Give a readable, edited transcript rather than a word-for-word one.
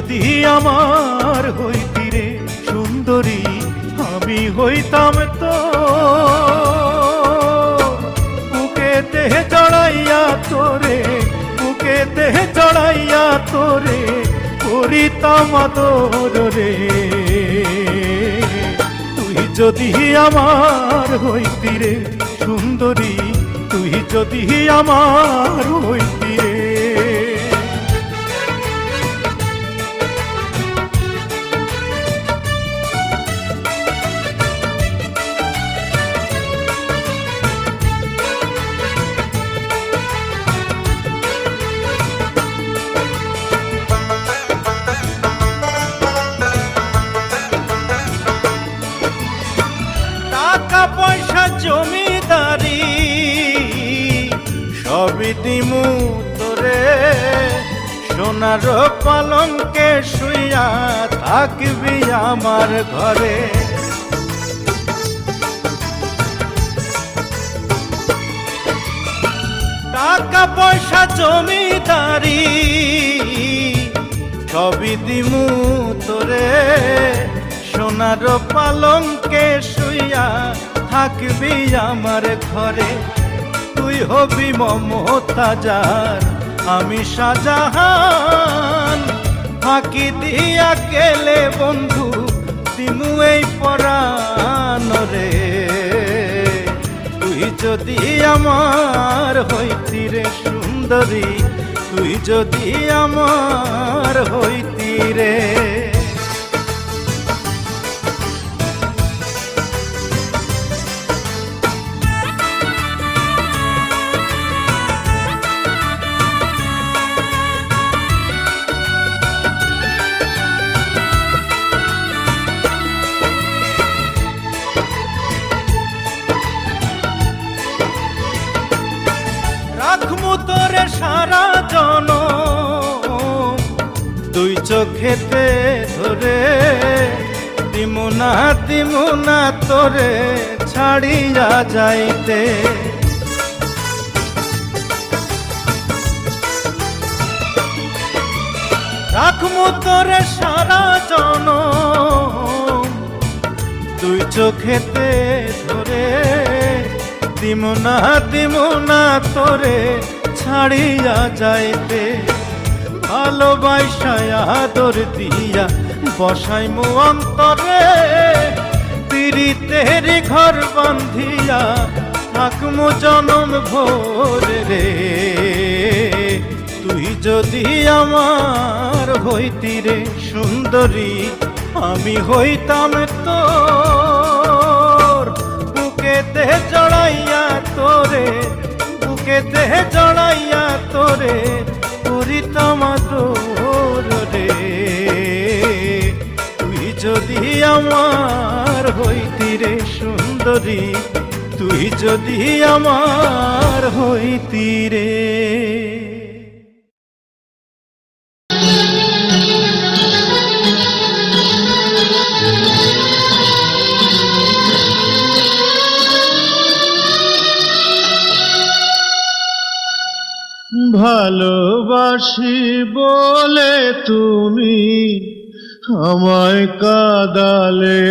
যদি আমার হইতি রে সুন্দরী, আমি হইতাম তো বুকেতে জড়াইয়া তোরে, বুকেতে জড়াইয়া তোরে করিতাম আদর রে। তুই যদি আমার হইতি রে সুন্দরী, তুই যদি আমার হইতি রে। টাকা পয়সা জমিদারি সবই দিমু তোরে, সোনার পালঙ্কে শুইয়া থাকবি আমার ঘরে। টাকা পয়সা জমিদারি সবই দিমু তোরে, সোনার পালঙ্কে শুইয়া থাকবি আমার ঘরে। তুই হবি মমতাজার, আমি শাহজাহান, ফাঁকি দিয়া গেলে বন্ধু দিমু এই পরাণ রে। তুই যদি আমার হইতি রে সুন্দরী, তুই যদি আমার হইতি রে। রাখমু তোরে সারা জনম দুই চোখেতে ধরে, দিমু না তোরে ছাড়িয়া যাইতে। রাখমু তোরে সারা জনম দুই চোখেতে ধরে, দিমু না তোরে ছাড়িয়া যাইতে। ভালোবাসা আদর দিয়া বসাইমু অন্তরে, পিরিতের ঘর বান্ধিয়া থাকমু জনম ভোর রে। তুই যদি আমার হইতি রে সুন্দরী, আমি হইতাম তোর বুকেতে জড়াইয়া তোরে, বুকেতে জড়াইয়া তোরে করিতাম আদর রে। তুই যদি আমার হইতি রে সুন্দরী, তুই যদি আমার হইতি রে। ভালোবাসি বলে তুমি আমায় কাঁদালে,